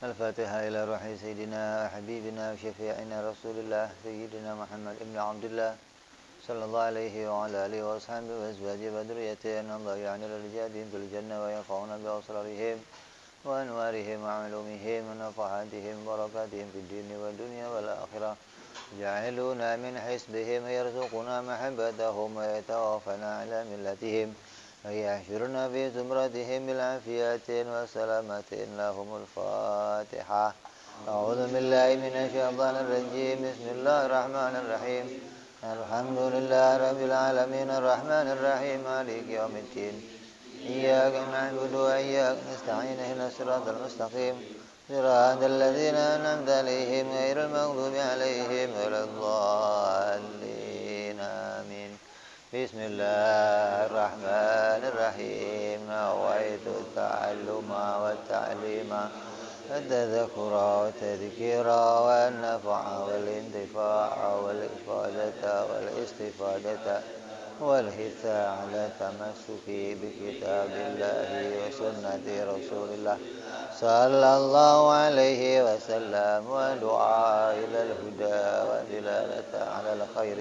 الفاتحة إلى روح سيدنا وحبيبنا وشفيعنا رسول الله سيدنا محمد بن عبد الله صلى الله عليه وعلى آله وأصحابه وأزواجه وذريته أن الله يعني لرجالهم في الجنة ويقعون بأسرارهم وأنوارهم وعلومهم ونفحاتهم وبركاتهم في الدين والدنيا والآخرة جعلونا من حسبهم يرزقنا محبتهم ويتوفنا على ملتهم ويحشرنا في زمرتهم بالعافية والسلامة لهم الفاتحة أعوذ بالله من الشيطان الرجيم بسم الله الرحمن الرحيم الحمد لله رب العالمين الرحمن الرحيم مالك يوم الدين إياك نعبد وإياك نستعين اهدنا الصراط المستقيم صراط الذين أنعمت عليهم غير المغضوب عليهم ولا الضالين آمين بسم الله الرحمن الرحيم نويت التعلم والتعليم التذكر والتذكير والنفع والانتفاع والإفادة والاستفادة والحث على التمسك بكتاب الله وسنة رسول الله صلى الله عليه وسلم ودعاء إلى الهدى ودلالة على الخير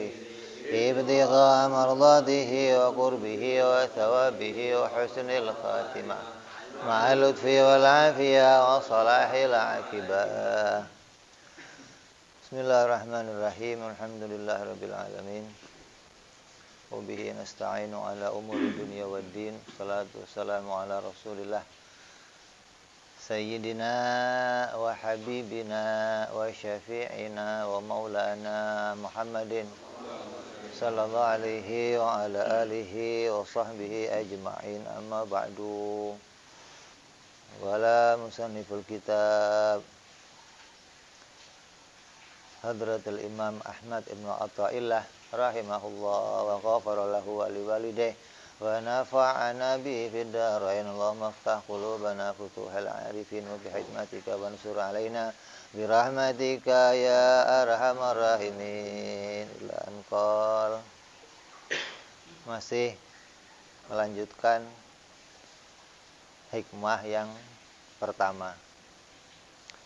ابتغاء مرضاته وقربه وثوابه وحسن الخاتمة مع اللطف والعافية وصلاح العاقبة. Bismillahirrahmanirrahim. Alhamdulillah rabbil alamin. Wa bihi nasta'inu ala umuri dunya waddin. Salatu wassalamu ala Rasulillah Sayyidina wa habibina wa syafi'ina wa maulana Muhammadin sallallahu alaihi wa ala alihi wa sahbihi ajma'in. Amma ba'du. Wala musanniful kitab Hadratul Imam Ahmad ibn Atta'illah rahimahullah wa ghafara lahu wa liwalidayh wa nafa'ana bihi fid darain. Allahumma iftah qulubana futuhal arifin wa bihikmatika wansur alaina birahmatika ya arhamar rahimin. Ila anqal. Masih melanjutkan hikmah yang pertama.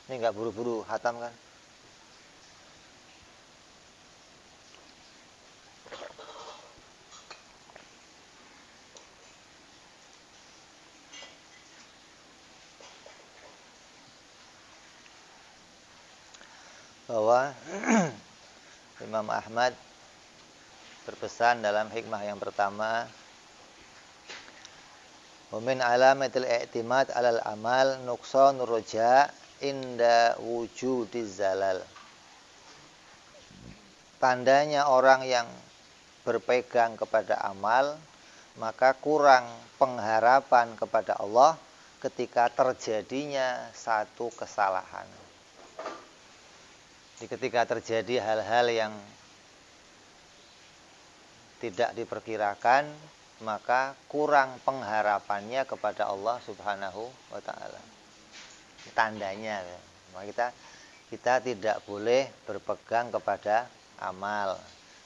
Ini enggak buru-buru hatam kan? Bahwa Imam Ahmad berpesan dalam hikmah yang pertama, wa min alamatil i'timad 'alal amal nuqsanur raja inda wujudiz zalal. Tandanya orang yang berpegang kepada amal maka kurang pengharapan kepada Allah ketika terjadinya satu kesalahan. Jadi ketika terjadi hal-hal yang tidak diperkirakan, maka kurang pengharapannya kepada Allah Subhanahu wa ta'ala. Tandanya, maka kita tidak boleh berpegang kepada amal.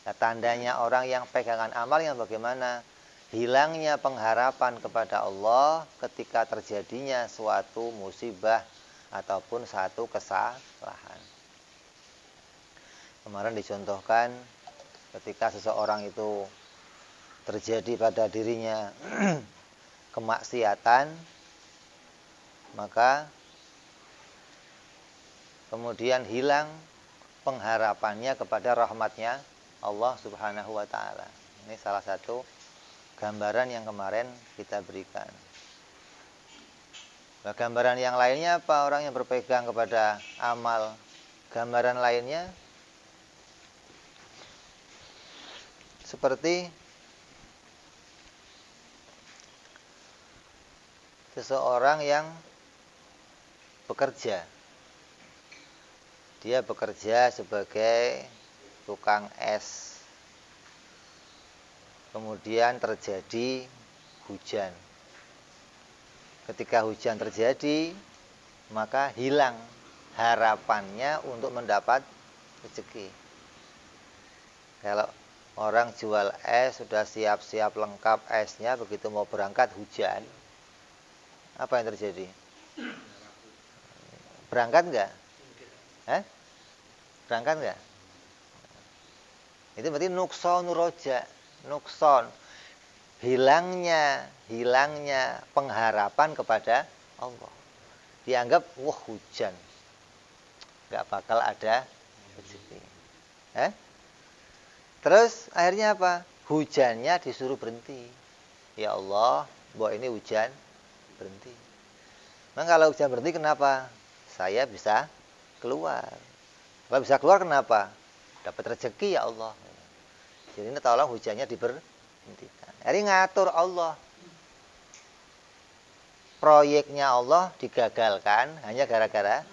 Nah, tandanya orang yang pegangan amal yang bagaimana? Hilangnya pengharapan kepada Allah ketika terjadinya suatu musibah ataupun satu kesalahan. Kemarin dicontohkan ketika seseorang itu terjadi pada dirinya kemaksiatan, maka kemudian hilang pengharapannya kepada rahmatnya Allah Subhanahu wa ta'ala. Ini salah satu gambaran yang kemarin kita berikan. Nah, gambaran yang lainnya apa? Orang yang berpegang kepada amal. Gambaran lainnya seperti seseorang yang bekerja. Dia bekerja sebagai tukang es. Kemudian terjadi hujan. Ketika hujan terjadi, maka hilang harapannya untuk mendapat rezeki. Kalau orang jual es, sudah siap-siap lengkap esnya, begitu mau berangkat hujan, apa yang terjadi? Berangkat nggak? Berangkat nggak? Itu berarti nukson roja, nukson, hilangnya pengharapan kepada Allah. Dianggap wah hujan, nggak bakal ada rezeki. Terus akhirnya apa? Hujannya disuruh berhenti. Ya Allah, bahwa ini hujan berhenti. Nah kalau hujan berhenti kenapa? Saya bisa keluar. Kalau bisa keluar kenapa? Dapat rezeki ya Allah. Jadi ini tolong hujannya diberhentikan. Jadi ngatur Allah. Proyeknya Allah digagalkan hanya gara-gara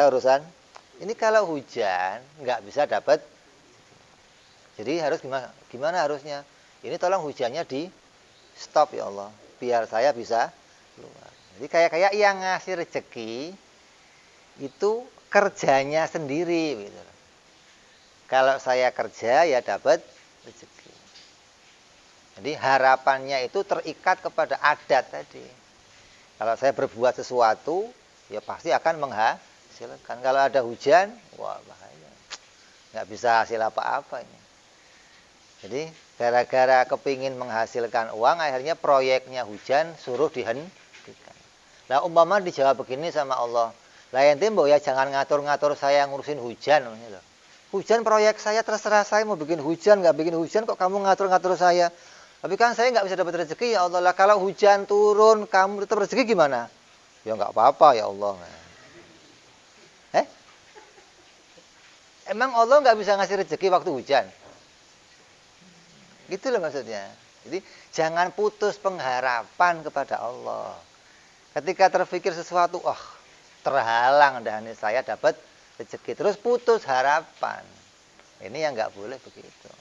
urusan. Ini kalau hujan nggak bisa dapat. Jadi harus gimana harusnya? Ini tolong hujannya di stop ya Allah, biar saya bisa keluar. Jadi kayak yang ngasih rezeki itu kerjanya sendiri gitu. Kalau saya kerja ya dapat rezeki. Jadi harapannya itu terikat kepada adat tadi. Kalau saya berbuat sesuatu ya pasti akan menghasilkan. Kalau ada hujan, wah bahaya. Nggak bisa hasil apa-apa ini. Jadi gara-gara kepingin menghasilkan uang, akhirnya proyeknya hujan suruh dihentikan. Nah umpama dijawab begini sama Allah, lah ente mbok ya jangan ngatur-ngatur saya ngurusin hujan. Hujan proyek saya, terserah saya mau bikin hujan nggak bikin hujan, kok kamu ngatur-ngatur saya. Tapi kan saya nggak bisa dapat rezeki ya Allah. Lah kalau hujan turun kamu tetap rezeki gimana? Ya nggak apa-apa ya Allah. Emang Allah nggak bisa ngasih rezeki waktu hujan? Gitu loh maksudnya. Jadi jangan putus pengharapan kepada Allah. Ketika terpikir sesuatu, terhalang dan saya dapat rezeki, terus putus harapan. Ini yang nggak boleh begitu.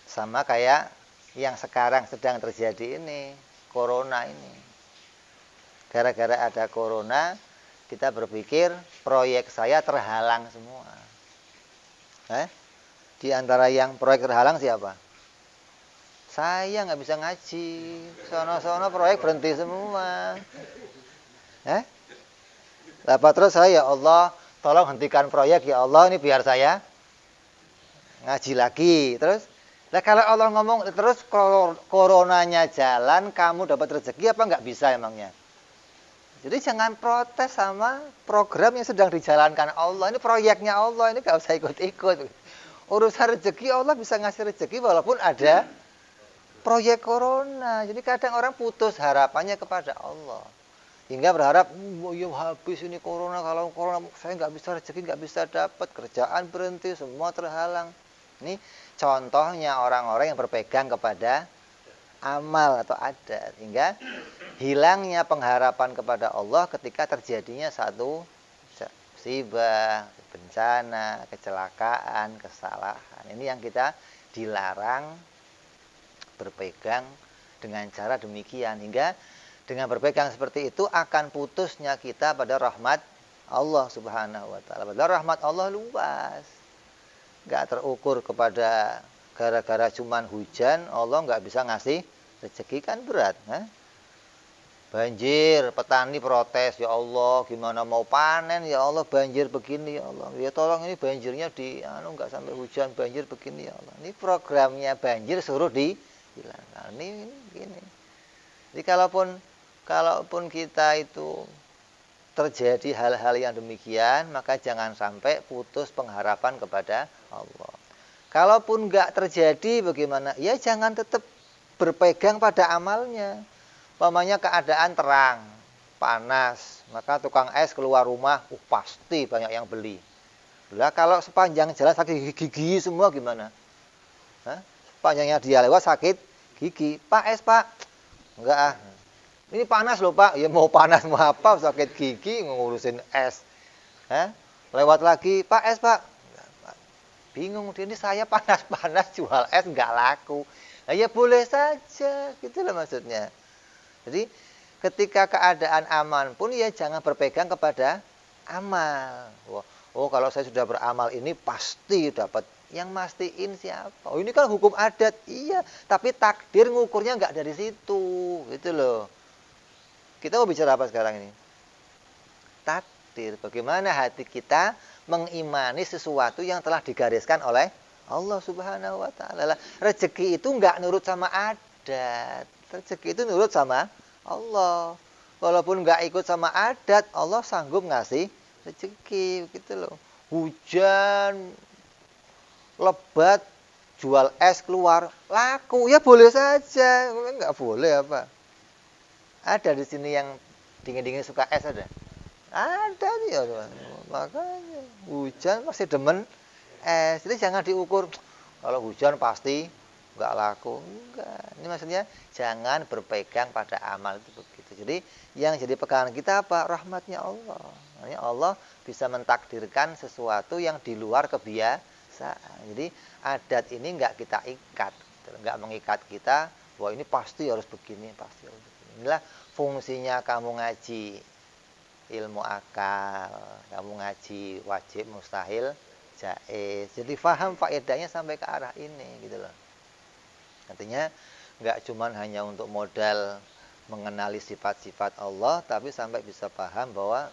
Sama kayak yang sekarang sedang terjadi ini, corona ini. Gara-gara ada corona, kita berpikir proyek saya terhalang semua. Di antara yang proyek terhalang siapa? Saya nggak bisa ngaji, sono-sono proyek berhenti semua. Lalu terus saya, ya Allah, tolong hentikan proyek ya Allah, ini biar saya ngaji lagi. Terus, kalau Allah ngomong terus kalau coronanya jalan, kamu dapat rezeki apa nggak bisa emangnya? Jadi jangan protes sama program yang sedang dijalankan Allah. Ini proyeknya Allah, ini nggak usah ikut-ikut. Urusan rezeki Allah bisa ngasih rezeki walaupun ada proyek corona. Jadi kadang orang putus harapannya kepada Allah. Hingga berharap, ya habis ini corona. Kalau corona saya nggak bisa rezeki, nggak bisa dapat. Kerjaan berhenti, semua terhalang. Ini contohnya orang-orang yang berpegang kepada amal atau adat. Hingga hilangnya pengharapan kepada Allah ketika terjadinya satu musibah, bencana, kecelakaan, kesalahan. Ini yang kita dilarang berpegang dengan cara demikian, hingga dengan berpegang seperti itu akan putusnya kita pada rahmat Allah Subhanahu wa taala. Padahal rahmat Allah luas. Enggak terukur kepada gara-gara cuman hujan Allah enggak bisa ngasih rezeki, kan berat, Banjir, petani protes, ya Allah, gimana mau panen ya Allah, banjir begini ya Allah. Ya tolong ini banjirnya enggak sampai hujan, banjir begini ya Allah. Ini programnya banjir suruh dihilangkan. Ini begini. Jadi kalaupun kita itu terjadi hal-hal yang demikian, maka jangan sampai putus pengharapan kepada Allah. Kalaupun enggak terjadi bagaimana? Ya jangan tetap berpegang pada amalnya. Umpamanya keadaan terang, panas, maka tukang es keluar rumah, pasti banyak yang beli. Lah kalau sepanjang jalan sakit gigi semua gimana? Sepanjangnya dia lewat sakit gigi. Pak, es Pak? Enggak. Ini panas loh Pak. Ya mau panas mau apa, sakit gigi ngurusin es. Lewat lagi, Pak, es Pak? Enggak, Pak. Bingung, ini saya panas-panas jual es enggak laku. Nah, ya boleh saja, gitu loh maksudnya. Jadi ketika keadaan aman pun ya jangan berpegang kepada amal. Kalau saya sudah beramal ini pasti dapat. Yang mastiin siapa? Oh ini kan hukum adat. Iya, tapi takdir ngukurnya nggak dari situ, gitu loh. Kita mau bicara apa sekarang ini? takdir. Bagaimana hati kita mengimani sesuatu yang telah digariskan oleh Allah Subhanahu wa taala. Rezeki itu enggak nurut sama adat. Rezeki itu nurut sama Allah. Walaupun enggak ikut sama adat, Allah sanggup ngasih rezeki gitu loh. Hujan lebat, jual es keluar, laku, ya boleh saja. Enggak boleh apa? Ada di sini yang dingin-dingin suka es ada? Ada ya, makanya hujan masih demen es. Jadi jangan diukur kalau hujan pasti enggak laku. Enggak. Ini maksudnya jangan berpegang pada amal itu begitu. Jadi yang jadi pegangan kita apa? Rahmatnya Allah. Makanya Allah bisa mentakdirkan sesuatu yang di luar kebiasaan. Jadi adat ini enggak kita ikat, enggak mengikat kita bahwa ini pasti harus begini, pasti harus begini. Inilah fungsinya kamu ngaji ilmu akal, kamu ngaji wajib, mustahil, jaiz. Jadi faham faedahnya sampai ke arah ini gitu loh. Artinya enggak cuman hanya untuk modal mengenali sifat-sifat Allah, tapi sampai bisa paham bahwa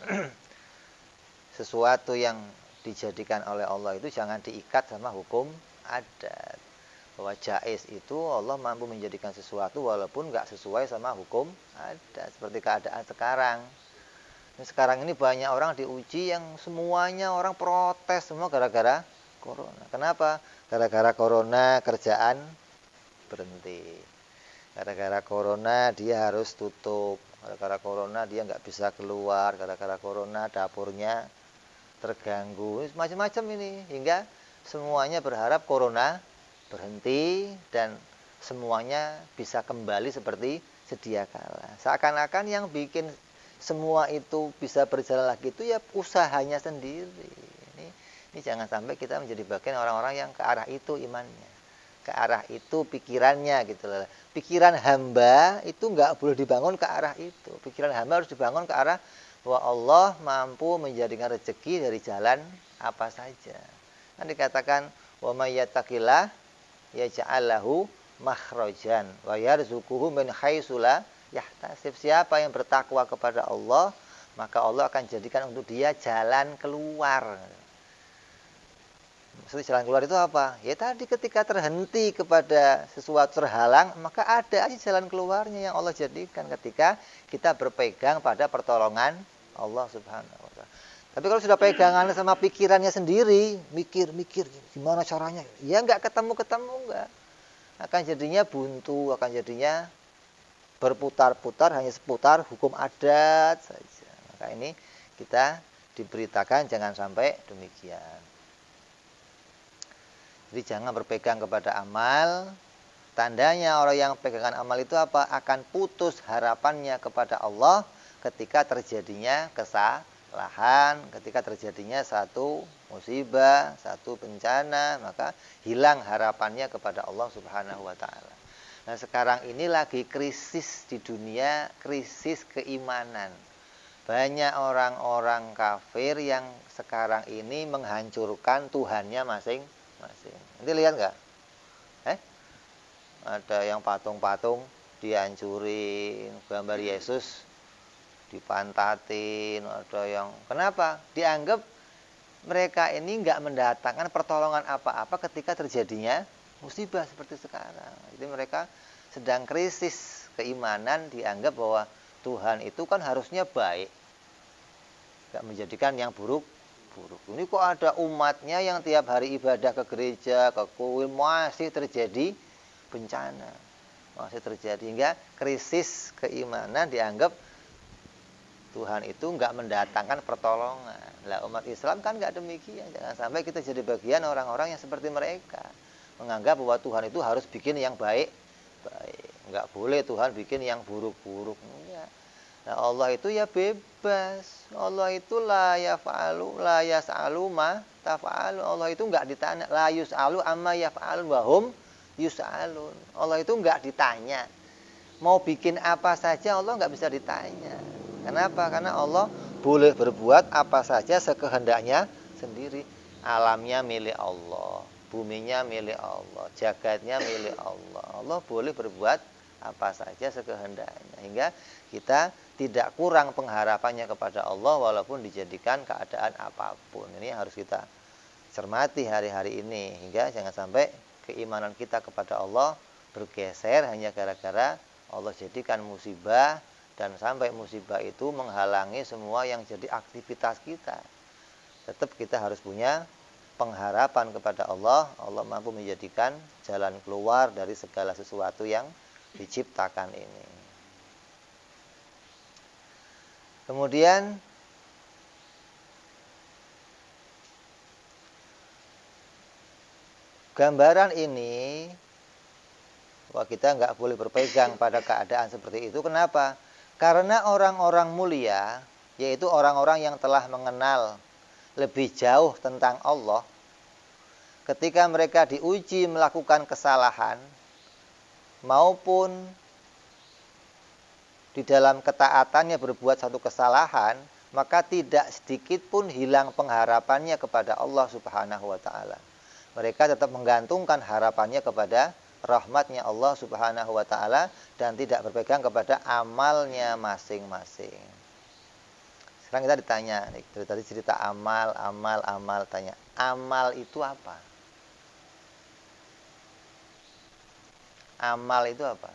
sesuatu yang dijadikan oleh Allah itu jangan diikat sama hukum adat. Bahwa jaiz itu Allah mampu menjadikan sesuatu walaupun enggak sesuai sama hukum adat. Seperti keadaan sekarang. Sekarang ini banyak orang diuji yang semuanya orang protes semua gara-gara corona. Kenapa? Gara-gara corona kerjaan berhenti. Gara-gara corona dia harus tutup. Gara-gara corona dia nggak bisa keluar. Gara-gara corona dapurnya terganggu. Macam-macam ini. Hingga semuanya berharap corona berhenti dan semuanya bisa kembali seperti sedia kala. Seakan-akan yang bikin semua itu bisa berjalan lagi itu ya usahanya sendiri. Ini jangan sampai kita menjadi bagian orang-orang yang ke arah itu imannya. Ke arah itu pikirannya gitu loh. Pikiran hamba itu enggak boleh dibangun ke arah itu. Pikiran hamba harus dibangun ke arah bahwa Allah mampu menjadikan rezeki dari jalan apa saja. Kan dikatakan wa may yattaqillah yaj'al lahu makhrajan wa yarzuquhu min haitsu la yahtasib. Siapa yang bertakwa kepada Allah, maka Allah akan jadikan untuk dia jalan keluar. Maksudnya jalan keluar itu apa? Ya tadi ketika terhenti kepada sesuatu terhalang, maka ada aja jalan keluarnya yang Allah jadikan ketika kita berpegang pada pertolongan Allah Subhanahu wa taala. Tapi kalau sudah pegangan sama pikirannya sendiri, mikir gimana caranya? Ya enggak ketemu enggak. Akan jadinya buntu, akan jadinya berputar-putar hanya seputar hukum adat saja. Maka ini kita diberitakan jangan sampai demikian. Jadi jangan berpegang kepada amal. Tandanya orang yang pegangan amal itu apa? Akan putus harapannya kepada Allah ketika terjadinya kesalahan, ketika terjadinya satu musibah, satu bencana, maka hilang harapannya kepada Allah Subhanahu wa taala. Nah, sekarang ini lagi krisis di dunia, krisis keimanan. Banyak orang-orang kafir yang sekarang ini menghancurkan Tuhannya masing-masing. Nanti lihat nggak? Ada yang patung-patung dihancurin, gambar Yesus dipantatin, ada yang kenapa? Dianggap mereka ini nggak mendatangkan pertolongan apa-apa ketika terjadinya musibah seperti sekarang. Jadi mereka sedang krisis keimanan, dianggap bahwa Tuhan itu kan harusnya baik, nggak menjadikan yang buruk. Ini kok ada umatnya yang tiap hari ibadah ke gereja, ke kuil, masih terjadi bencana, masih terjadi, hingga krisis keimanan, dianggap Tuhan itu nggak mendatangkan pertolongan. Lah umat Islam kan nggak demikian. Jangan sampai kita jadi bagian orang-orang yang seperti mereka, menganggap bahwa Tuhan itu harus bikin yang baik. Nggak boleh Tuhan bikin yang buruk-buruk. Enggak. Nah, Allah itu ya bebas. Allah itu la yaf'alu la yas'alu ma taf'alu. Allah itu enggak ditanya, la yus'alu amma yaf'alun wa hum yus'alun. Allah itu enggak ditanya. Mau bikin apa saja Allah enggak bisa ditanya. Kenapa? Karena Allah boleh berbuat apa saja sekehendaknya sendiri. Alamnya milik Allah, buminya milik Allah, jagatnya milik Allah. Allah boleh berbuat apa saja sekehendaknya. Hingga kita tidak kurang pengharapannya kepada Allah walaupun dijadikan keadaan apapun. Ini harus kita cermati hari-hari ini, hingga jangan sampai keimanan kita kepada Allah bergeser hanya gara-gara Allah jadikan musibah, dan sampai musibah itu menghalangi semua yang jadi aktivitas kita. Tetap kita harus punya pengharapan kepada Allah. Allah mampu menjadikan jalan keluar dari segala sesuatu yang diciptakan ini. Kemudian gambaran ini, bahwa kita nggak boleh berpegang pada keadaan seperti itu. Kenapa? Karena orang-orang mulia, yaitu orang-orang yang telah mengenal lebih jauh tentang Allah, ketika mereka diuji melakukan kesalahan maupun di dalam ketaatannya berbuat satu kesalahan, maka tidak sedikit pun hilang pengharapannya kepada Allah Subhanahu wa ta'ala. Mereka tetap menggantungkan harapannya kepada rahmatnya Allah Subhanahu wa ta'ala dan tidak berpegang kepada amalnya masing-masing. Sekarang kita ditanya, tadi cerita amal, tanya, amal itu apa? Amal itu apa?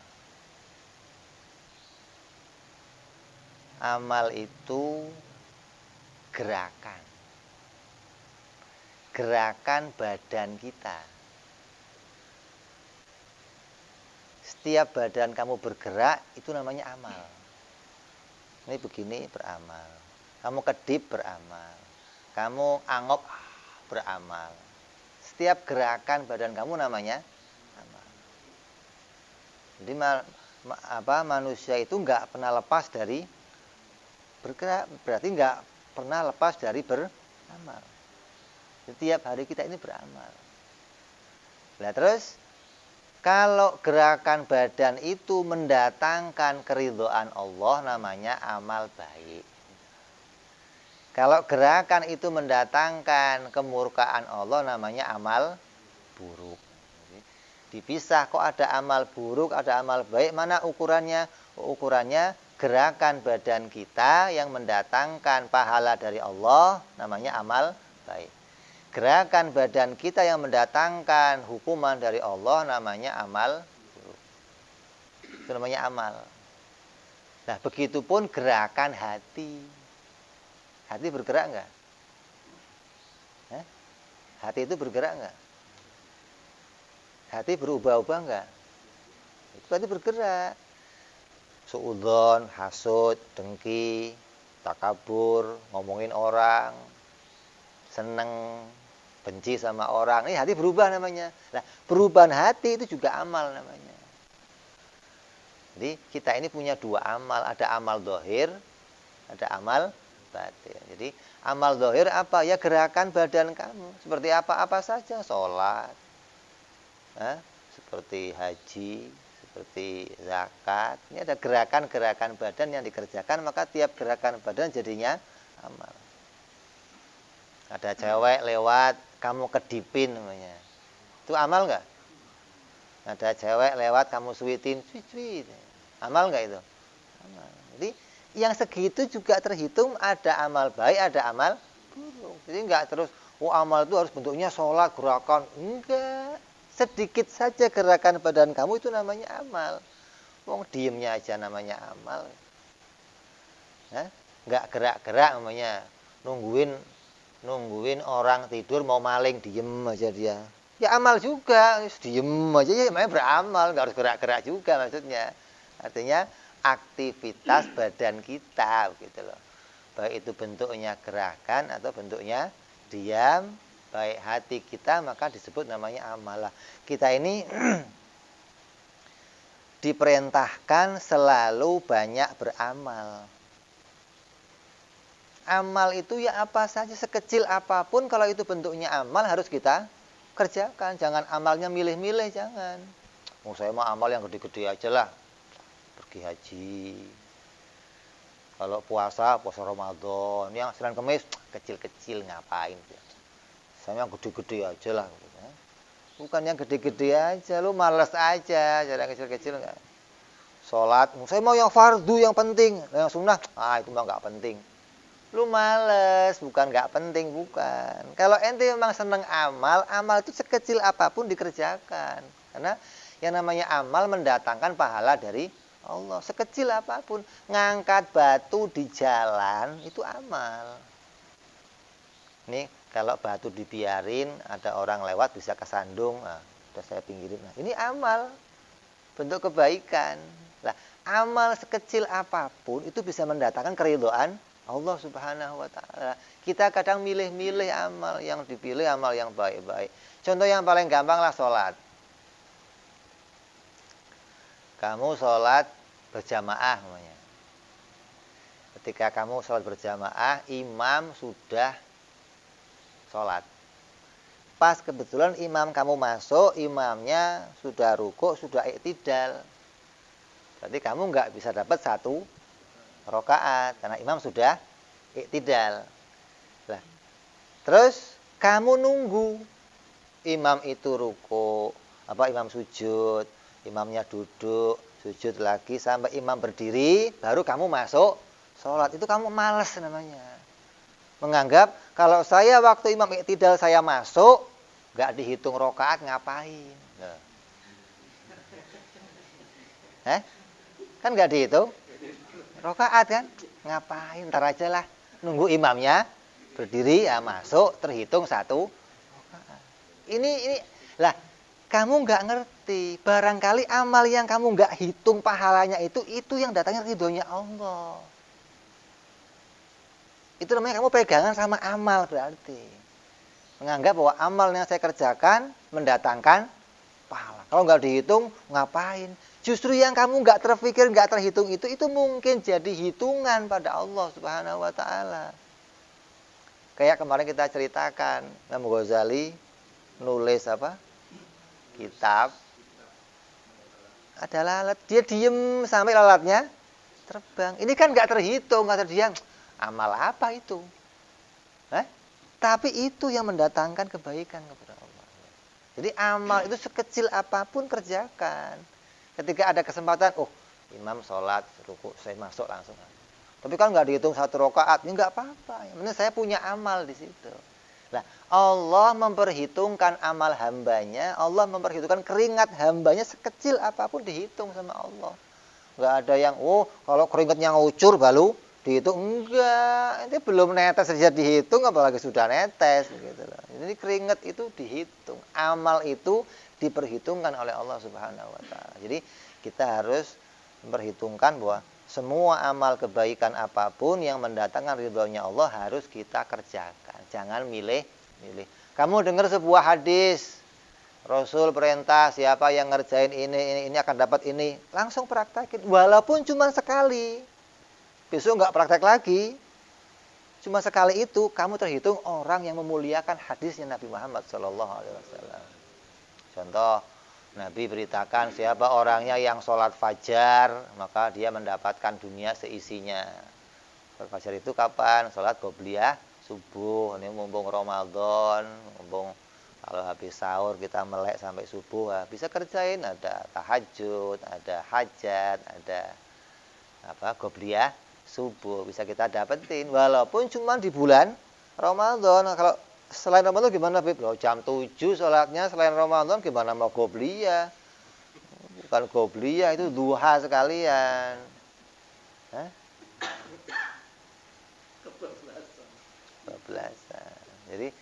Amal itu gerakan. Gerakan badan kita. Setiap badan kamu bergerak, itu namanya amal. Ini begini, beramal. Kamu kedip, beramal. Kamu angop, beramal. Setiap gerakan badan kamu namanya amal. Jadi manusia itu nggak pernah lepas dari bergerak, berarti nggak pernah lepas dari beramal. Setiap hari kita ini beramal. Nah terus, kalau gerakan badan itu mendatangkan keridhaan Allah, namanya amal baik. Kalau gerakan itu mendatangkan kemurkaan Allah, namanya amal buruk. Dipisah, kok ada amal buruk, ada amal baik, mana ukurannya? Ukurannya gerakan badan kita yang mendatangkan pahala dari Allah, namanya amal baik. Gerakan badan kita yang mendatangkan hukuman dari Allah, namanya amal buruk. Itu namanya amal. Nah, begitupun gerakan hati. Hati bergerak enggak? Hati itu bergerak enggak? Hati berubah-ubah enggak? Itu berarti bergerak. Suudzon, hasud, dengki, takabur, ngomongin orang, seneng, benci sama orang. Ini hati berubah namanya. Nah, perubahan hati itu juga amal namanya. Jadi kita ini punya dua amal. Ada amal zahir, ada amal batin. Jadi amal zahir apa? Ya gerakan badan kamu. Seperti apa saja. Sholat, seperti haji, seperti zakat. Ini ada gerakan-gerakan badan yang dikerjakan, maka tiap gerakan badan jadinya amal. Ada cewek lewat, kamu kedipin namanya. Itu amal enggak? Ada cewek lewat, kamu sweetin, sweet. Amal enggak itu? Amal. Jadi yang segitu juga terhitung ada amal baik, ada amal buruk. Jadi enggak terus, amal itu harus bentuknya sholat, gerakan. Enggak. Sedikit saja gerakan badan kamu itu namanya amal. Wong diemnya aja namanya amal. Enggak gerak-gerak namanya. Nungguin orang tidur mau maling, diem aja dia. Ya amal juga, diem aja ya namanya beramal, enggak harus gerak-gerak juga maksudnya. Artinya aktivitas badan kita begitu loh. Baik itu bentuknya gerakan atau bentuknya diam, baik hati kita, maka disebut namanya amalah. Kita ini diperintahkan selalu banyak beramal. Amal itu ya apa saja, sekecil apapun, kalau itu bentuknya amal harus kita kerjakan. Jangan amalnya milih-milih, jangan. Saya mau amal yang gede-gede aja lah. Pergi haji. Kalau puasa Ramadan. Yang Senin Kemis kecil-kecil ngapain? Saya yang gede-gede aja lah. Bukan yang gede-gede aja, lu malas aja, jalan kecil-kecil enggak. sholat, saya mau yang fardu yang penting, yang sunnah, itu mah nggak penting. Lu males, bukan nggak penting, bukan. Kalau ente memang seneng amal, amal itu sekecil apapun dikerjakan. Karena yang namanya amal mendatangkan pahala dari Allah. Sekecil apapun, ngangkat batu di jalan itu amal. Nih, kalau batu dibiarin, ada orang lewat bisa kesandung, udah saya pinggirin. Nah, ini amal, bentuk kebaikan. Nah, amal sekecil apapun itu bisa mendatangkan keridhaan Allah Subhanahu wa ta'ala. Kita kadang milih-milih amal, yang dipilih amal yang baik-baik. Contoh yang paling gampang lah sholat. Kamu sholat berjamaah namanya. Ketika kamu sholat berjamaah, imam sudah sholat. Pas kebetulan imam kamu masuk, imamnya sudah rukuk, sudah iktidal. Berarti kamu nggak bisa dapat 1 rakaat karena imam sudah iktidal. Nah, terus kamu nunggu imam itu rukuk, imam sujud, imamnya duduk, sujud lagi sampai imam berdiri, baru kamu masuk sholat. Itu kamu malas namanya. Menganggap kalau saya waktu imam iktidal saya masuk, nggak dihitung rakaat, ngapain? Kan nggak dihitung rakaat kan? Ngapain? Ntar aja lah. Nunggu imamnya berdiri, masuk, terhitung 1 rakaat. Ini lah, kamu nggak ngerti. Barangkali amal yang kamu nggak hitung pahalanya itu yang datangnya ridhonya Allah. Itu namanya kamu pegangan sama amal berarti. Menganggap bahwa amal yang saya kerjakan mendatangkan pahala. Kalau nggak dihitung, ngapain? Justru yang kamu nggak terpikir, nggak terhitung itu mungkin jadi hitungan pada Allah Subhanahu wa ta'ala. Kayak kemarin kita ceritakan, Imam Ghazali nulis kitab. Ada lalat, dia diem sampai lalatnya terbang. Ini kan nggak terhitung, kata dia. Amal apa itu? Tapi itu yang mendatangkan kebaikan kepada Allah. Jadi amal itu sekecil apapun kerjakan. Ketika ada kesempatan, imam sholat, rukuk, saya masuk langsung. Tapi kan nggak dihitung 1 rakaat, ya nggak apa-apa. Yang penting saya punya amal di situ. Nah, Allah memperhitungkan amal hambanya, Allah memperhitungkan keringat hambanya sekecil apapun dihitung sama Allah. Nggak ada yang, kalau keringatnya ngucur baru dihitung, enggak, itu belum netes saja dihitung, apalagi sudah netes gitu loh. Jadi keringat itu dihitung, amal itu diperhitungkan oleh Allah Subhanahu wa ta'ala. Jadi kita harus memperhitungkan bahwa semua amal kebaikan apapun yang mendatangkan ridhonya Allah harus kita kerjakan. Jangan milih-milih. Kamu dengar sebuah hadis, Rasul perintah siapa yang ngerjain ini akan dapat ini, langsung praktekin walaupun cuma sekali. Besok nggak praktek lagi. Cuma sekali itu kamu terhitung orang yang memuliakan hadisnya Nabi Muhammad SAW. Contoh, Nabi beritakan siapa orangnya yang sholat fajar, maka dia mendapatkan dunia seisinya. Sholat fajar itu kapan? Sholat qobliyah subuh. Ini mumpung Ramadan, mumpung kalau habis sahur kita melek sampai subuh, bisa kerjain. Ada tahajud, ada hajat, ada qobliyah subuh, bisa kita dapetin walaupun cuma di bulan Ramadan. Kalau selain Ramadan gimana, Bib? Jam 7 sholatnya selain Ramadan, gimana mau qobliyah? Bukan qobliyah, itu duha sekalian. Kebablasan. Jadi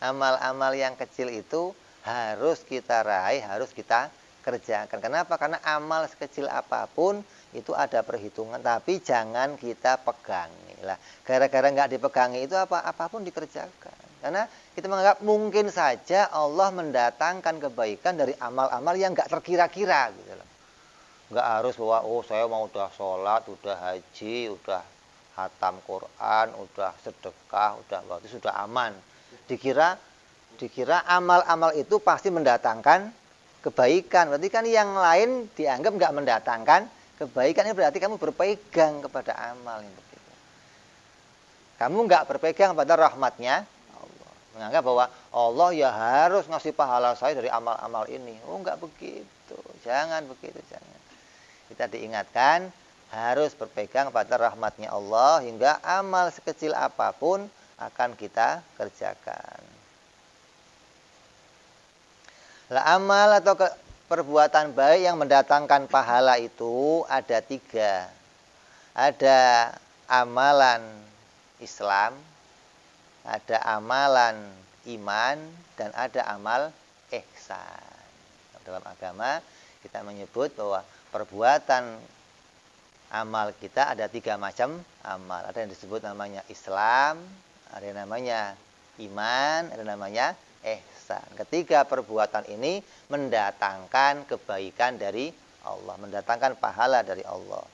amal-amal yang kecil itu harus kita raih, harus kita kerjakan. Kenapa? Karena amal sekecil apapun itu ada perhitungan, tapi jangan kita pegangi. Lah, gara-gara nggak dipegangi itu apapun dikerjakan. Karena kita menganggap mungkin saja Allah mendatangkan kebaikan dari amal-amal yang nggak terkira-kira gitu loh. Nggak harus bahwa saya mau udah sholat, udah haji, udah hatam Quran, udah sedekah, udah berarti sudah aman. Dikira amal-amal itu pasti mendatangkan kebaikan. Berarti kan yang lain dianggap nggak mendatangkan kebaikan. Ini berarti kamu berpegang kepada amal yang begitu. Kamu nggak berpegang pada rahmatnya Allah. Menganggap bahwa Allah ya harus ngasih pahala saya dari amal-amal ini. Nggak begitu. Jangan begitu, jangan. Itu kita diingatkan harus berpegang pada rahmatnya Allah hingga amal sekecil apapun akan kita kerjakan. Lah amal atau perbuatan baik yang mendatangkan pahala itu ada 3. Ada amalan Islam, ada amalan iman, dan ada amal ihsan. Dalam agama kita menyebut bahwa perbuatan amal kita ada 3 macam amal. Ada yang disebut namanya Islam, ada yang namanya iman, ada yang namanya ihsan. Ketiga perbuatan ini mendatangkan kebaikan dari Allah, mendatangkan pahala dari Allah.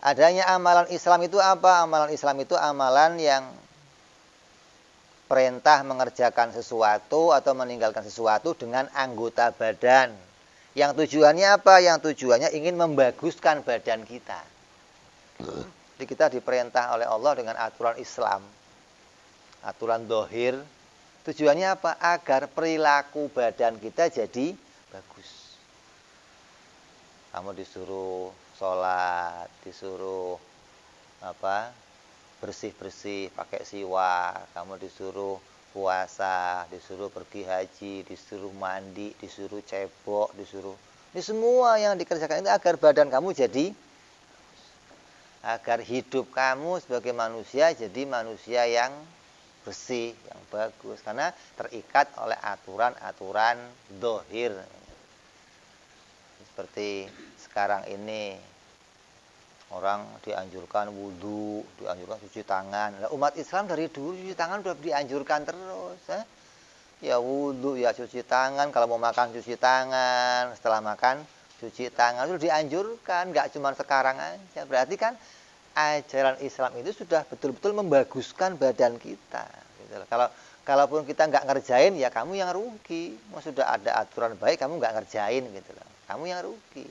Adanya amalan Islam itu apa? Amalan Islam itu amalan yang perintah mengerjakan sesuatu atau meninggalkan sesuatu dengan anggota badan. Yang tujuannya apa? Yang tujuannya ingin membaguskan badan kita. Jadi kita diperintah oleh Allah dengan aturan Islam, aturan dohir. Tujuannya apa? Agar perilaku badan kita jadi bagus. Kamu disuruh sholat, disuruh bersih-bersih pakai siwak, kamu disuruh puasa, disuruh pergi haji, disuruh mandi, disuruh cebok, ini semua yang dikerjakan itu agar badan kamu jadi, agar hidup kamu sebagai manusia jadi manusia yang bersih, yang bagus, karena terikat oleh aturan-aturan dohir. Seperti sekarang ini orang dianjurkan wudhu, dianjurkan cuci tangan. Nah, umat Islam dari dulu cuci tangan sudah dianjurkan terus. Ya wudhu, ya cuci tangan. Kalau mau makan cuci tangan, setelah makan cuci tangan itu dianjurkan. Nggak cuma sekarang aja. Berarti kan ajaran Islam itu sudah betul-betul membaguskan badan kita. Gitu. Kalaupun kita nggak ngerjain, ya kamu yang rugi. Sudah ada aturan baik, kamu nggak ngerjain gitu loh. Kamu yang rugi.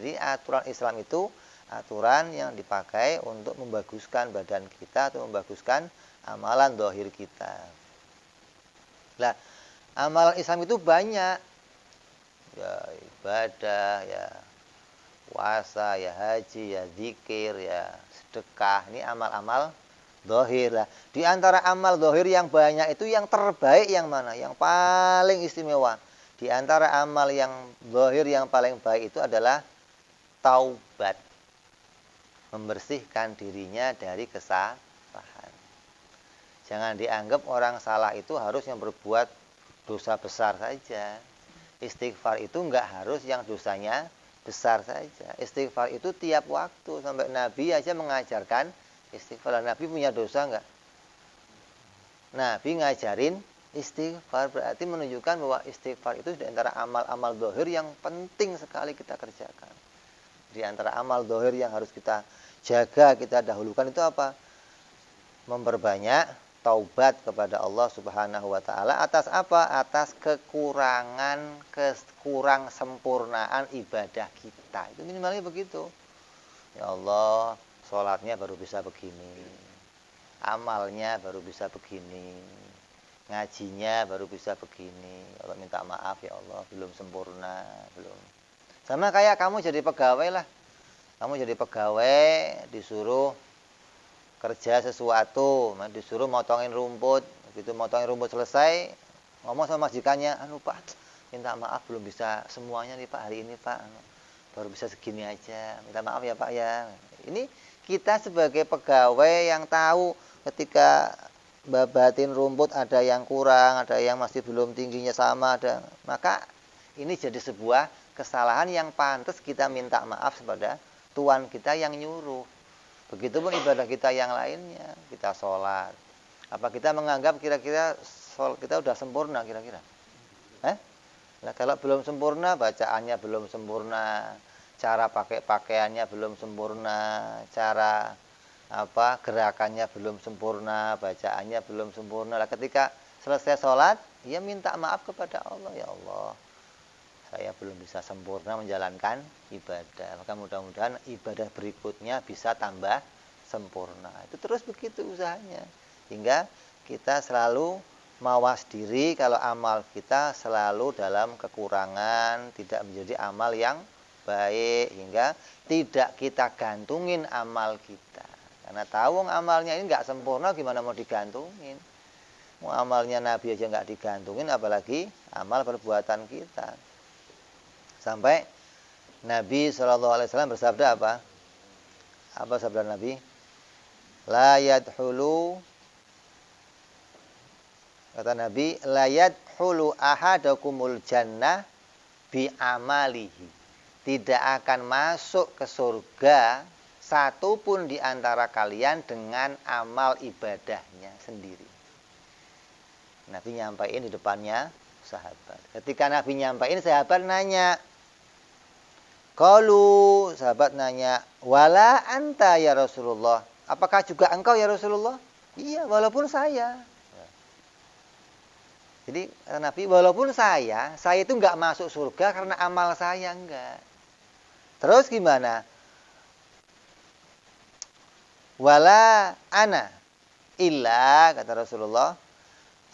Jadi aturan Islam itu aturan yang dipakai untuk membaguskan badan kita atau membaguskan amalan dohir kita. Nah, amalan Islam itu banyak. Ya ibadah, ya puasa, ya haji, ya zikir, ya sedekah. Ini amal-amal dohir. Nah, di antara amal dohir yang banyak itu yang terbaik yang mana? Yang paling istimewa. Di antara amal yang zahir yang paling baik itu adalah taubat. Membersihkan dirinya dari kesalahan. Jangan dianggap orang salah itu harus yang berbuat dosa besar saja. Istighfar itu enggak harus yang dosanya besar saja. Istighfar itu tiap waktu. Sampai Nabi aja mengajarkan istighfar. Nabi punya dosa enggak? Nabi ngajarin istighfar, berarti menunjukkan bahwa istighfar itu di antara amal-amal zahir yang penting sekali kita kerjakan. Di antara amal zahir yang harus kita jaga, kita dahulukan itu apa? Memperbanyak taubat kepada Allah Subhanahu wa taala atas apa? Atas kekurang sempurnaan ibadah kita. Itu minimalnya begitu. Ya Allah, sholatnya baru bisa begini. Amalnya baru bisa begini. Ngajinya baru bisa begini. Allah minta maaf ya Allah, belum sempurna, belum. Sama kayak kamu jadi pegawai lah. Kamu jadi pegawai, disuruh kerja sesuatu, disuruh motongin rumput. Begitu motongin rumput selesai, ngomong sama majikannya, Pak, minta maaf belum bisa semuanya nih Pak, hari ini Pak. Baru bisa segini aja. Minta maaf ya Pak ya. Ini kita sebagai pegawai yang tahu ketika babatin rumput ada yang kurang, ada yang masih belum tingginya sama, maka ini jadi sebuah kesalahan yang pantas kita minta maaf kepada Tuhan kita yang nyuruh. Begitupun ibadah kita yang lainnya, kita sholat. Apa kita menganggap kira-kira sholat kita udah sempurna kira-kira? Nah kalau belum sempurna, bacaannya belum sempurna, cara pakai pakaiannya belum sempurna, cara gerakannya belum sempurna, bacaannya belum sempurna. Lah ketika selesai sholat, dia minta maaf kepada Allah, ya Allah, saya belum bisa sempurna menjalankan ibadah. Maka mudah-mudahan ibadah berikutnya bisa tambah sempurna. Itu terus begitu usahanya, hingga kita selalu mawas diri kalau amal kita selalu dalam kekurangan, tidak menjadi amal yang baik, hingga tidak kita gantungin amal kita. Karena tahu amalnya ini nggak sempurna, gimana mau digantungin? Mau amalnya Nabi aja nggak digantungin, apalagi amal perbuatan kita. Sampai Nabi SAW bersabda apa? Apa sabda Nabi? La yadhulu, kata Nabi, la yadhulu ahadakumul jannah bi amalihi. Tidak akan masuk ke surga satupun di antara kalian dengan amal ibadahnya sendiri. Nabi nyampaikan di depannya sahabat. Ketika Nabi nyampaikan, sahabat nanya. Qalu, sahabat nanya, wala anta ya Rasulullah. Apakah juga engkau ya Rasulullah? Iya, walaupun saya. Jadi Nabi, walaupun saya itu enggak masuk surga karena amal saya enggak. Terus gimana? Wala ana illa, kata Rasulullah,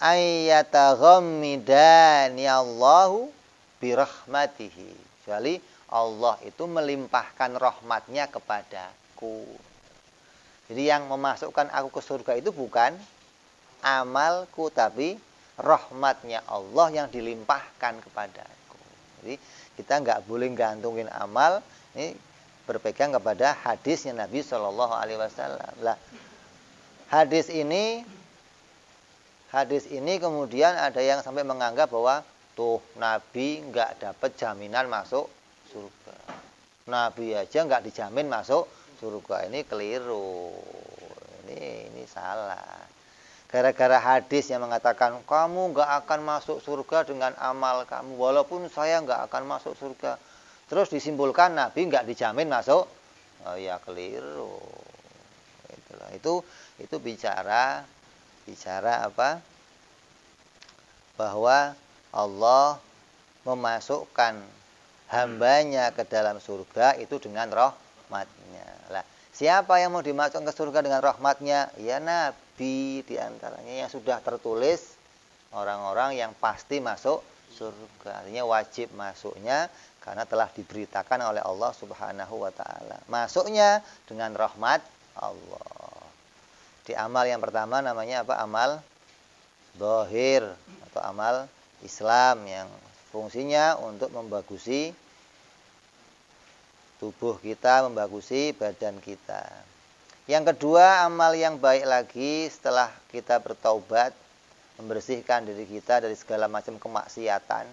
ayyataghammidani Allahu birahmatihi. Kecuali Allah itu melimpahkan rahmatnya kepadaku. Jadi yang memasukkan aku ke surga itu bukan amalku, tapi rahmatnya Allah yang dilimpahkan kepadaku. Jadi kita nggak boleh gantungin amal, ini berpegang kepada hadisnya Nabi Shallallahu Alaihi Wasallam. Lah, hadis ini kemudian ada yang sampai menganggap bahwa tuh Nabi nggak dapat jaminan masuk surga. Nabi aja nggak dijamin masuk surga. Ini keliru. Ini salah. Gara-gara hadis yang mengatakan kamu nggak akan masuk surga dengan amal kamu, walaupun saya nggak akan masuk surga. Terus disimpulkan Nabi nggak dijamin masuk. Oh ya, keliru. Itulah. Itu bicara apa? Bahwa Allah memasukkan hambanya ke dalam surga itu dengan rahmatnya. Lah, siapa yang mau dimasukkan ke surga dengan rahmatnya? Ya Nabi, diantaranya yang sudah tertulis orang-orang yang pasti masuk surga. Artinya wajib masuknya karena telah diberitakan oleh Allah Subhanahu wa taala. Masuknya dengan rahmat Allah. Di amal yang pertama namanya apa? Amal zahir atau amal Islam yang fungsinya untuk membagusi tubuh kita, membagusi badan kita. Yang kedua, amal yang baik lagi setelah kita bertaubat, membersihkan diri kita dari segala macam kemaksiatan,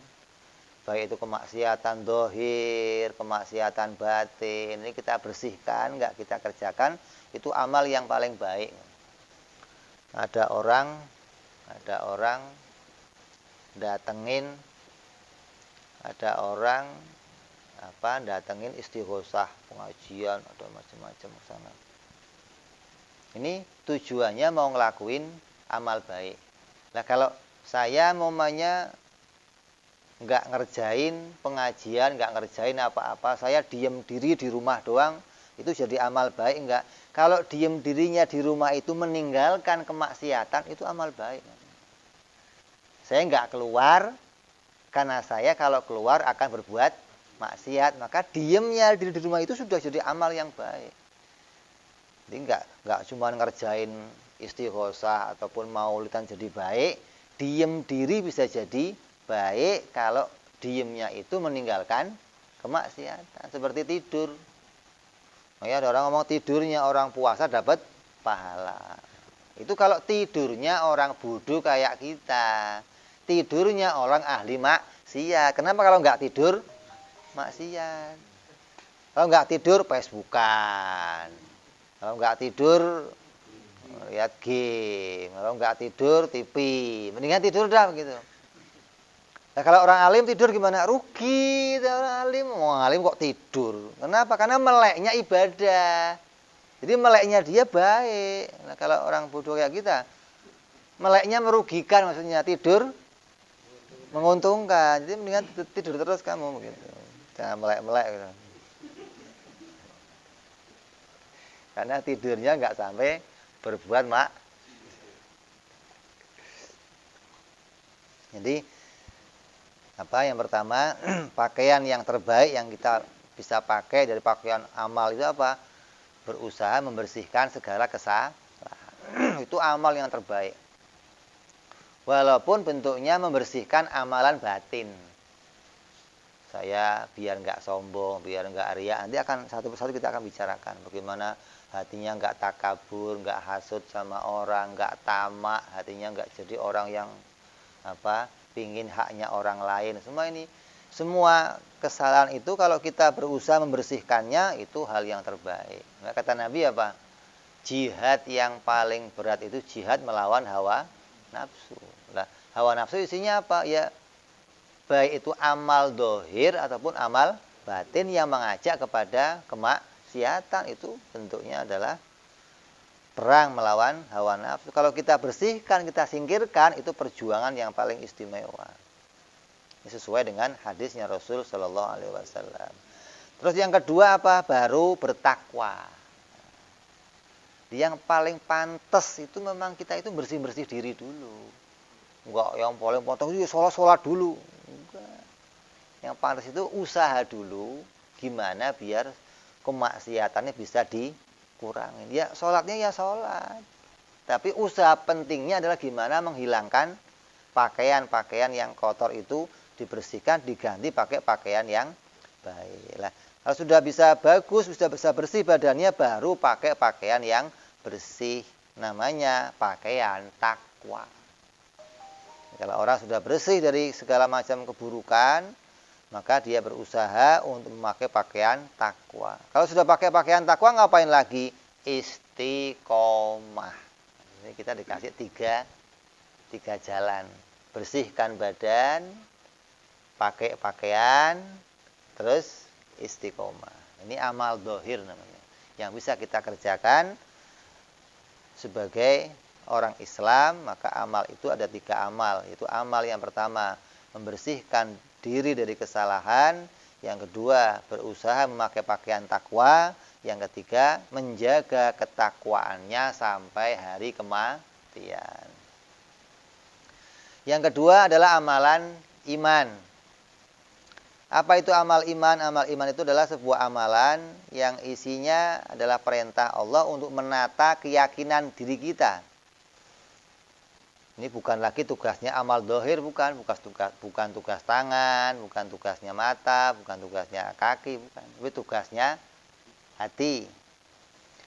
baik itu kemaksiatan zahir, kemaksiatan batin. Ini kita bersihkan, enggak kita kerjakan, itu amal yang paling baik. Ada orang datengin istighosah, pengajian atau macam-macam sana. Ini tujuannya mau ngelakuin amal baik. Nah, kalau saya momanya nggak ngerjain pengajian, nggak ngerjain apa-apa, saya diem diri di rumah doang, itu jadi amal baik enggak? Kalau diem dirinya di rumah itu meninggalkan kemaksiatan, itu amal baik. Saya nggak keluar, karena saya kalau keluar akan berbuat maksiat, maka diemnya di rumah itu sudah jadi amal yang baik. Jadi nggak cuma ngerjain istighosah ataupun maulidan jadi baik, diem diri bisa jadi baik kalau diemnya itu meninggalkan kemaksiatan. Seperti tidur. Ya, ada orang ngomong tidurnya orang puasa dapat pahala. Itu kalau tidurnya orang bodoh kayak kita. Tidurnya orang ahli maksiat. Kenapa kalau nggak tidur maksiat? Kalau nggak tidur Facebookan. Kalau nggak tidur lihat game. Kalau nggak tidur TV. Mendingan tidur dah begitu. Nah, kalau orang alim tidur gimana? Rugi. Orang alim kok tidur. Kenapa? Karena meleknya ibadah. Jadi meleknya dia baik. Nah, kalau orang bodoh kayak kita, meleknya merugikan, maksudnya tidur menguntungkan. Jadi mendingan tidur terus kamu begitu. Jangan melek-melek gitu. Karena tidurnya nggak sampai berbuat Jadi yang pertama, pakaian yang terbaik yang kita bisa pakai dari pakaian amal itu apa? Berusaha membersihkan segala kesalahan. Itu amal yang terbaik. Walaupun bentuknya membersihkan amalan batin. Saya biar nggak sombong, biar nggak riya. Nanti akan satu persatu kita akan bicarakan bagaimana hatinya nggak takabur, nggak hasut sama orang, nggak tamak, hatinya nggak jadi orang yang pingin haknya orang lain. Semua kesalahan itu kalau kita berusaha membersihkannya itu hal yang terbaik. Nah, kata Nabi apa? Jihad yang paling berat itu jihad melawan hawa nafsu. Nah, hawa nafsu isinya apa? Ya baik itu amal dohir ataupun amal batin yang mengajak kepada kemaksiatan, itu bentuknya adalah perang melawan hawa nafsu. Kalau kita bersihkan, kita singkirkan, itu perjuangan yang paling istimewa. Ini sesuai dengan hadisnya Rasul Shallallahu Alaihi Wasallam. Terus yang kedua apa? Baru bertakwa. Yang paling pantas itu memang kita itu bersih-bersih diri dulu. Enggak yang paling pantas itu sholat dulu. Enggak. Yang pantas itu usaha dulu gimana biar kemaksiatannya bisa dikurangin. Ya sholatnya ya sholat. Tapi usaha pentingnya adalah gimana menghilangkan pakaian-pakaian yang kotor itu, dibersihkan, diganti pakai pakaian yang baik. Lah, kalau sudah bisa bagus, sudah bisa bersih badannya, baru pakai pakaian yang bersih. Namanya pakaian takwa. Kalau orang sudah bersih dari segala macam keburukan, maka dia berusaha untuk memakai pakaian takwa. Kalau sudah pakai pakaian takwa, ngapain lagi? Istiqomah. Ini kita dikasih tiga jalan. Bersihkan badan, pakai pakaian, terus istiqomah. Ini amal dohir namanya, yang bisa kita kerjakan sebagai orang Islam. Maka amal itu ada 3 amal. Itu amal yang pertama, membersihkan diri dari kesalahan. Yang kedua, berusaha memakai pakaian takwa. Yang ketiga, menjaga ketakwaannya sampai hari kematian. Yang kedua adalah amalan iman. Apa itu amal iman? Amal iman itu adalah sebuah amalan yang isinya adalah perintah Allah untuk menata keyakinan diri kita. Ini bukan lagi tugasnya amal dohir, bukan tugas tangan, bukan tugasnya mata, bukan tugasnya kaki, bukan. Tapi tugasnya hati.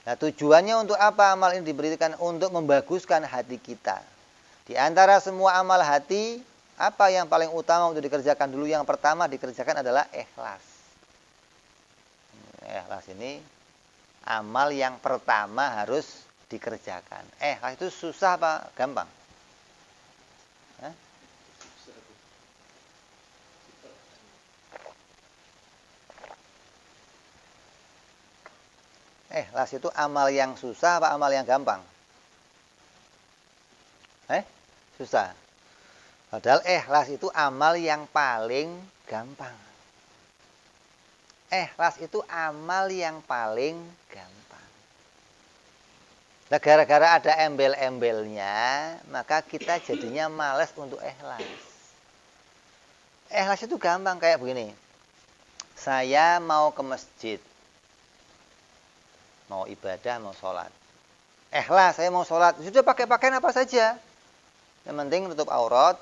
Nah, tujuannya untuk apa amal ini diberikan? Untuk membaguskan hati kita. Di antara semua amal hati, apa yang paling utama untuk dikerjakan dulu? Yang pertama dikerjakan adalah ikhlas. Ikhlas ini amal yang pertama harus dikerjakan. Ikhlas itu susah apa gampang? Ikhlas itu amal yang susah apa amal yang gampang? Susah. Padahal ikhlas itu amal yang paling gampang. Ikhlas itu amal yang paling gampang. Nah, gara-gara ada embel-embelnya, maka kita jadinya malas untuk ikhlas. Ikhlas itu gampang, kayak begini. Saya mau ke masjid. Mau ibadah, mau sholat. Ikhlas, saya mau sholat. Sudah pakai pakaian apa saja. Yang penting tutup aurat.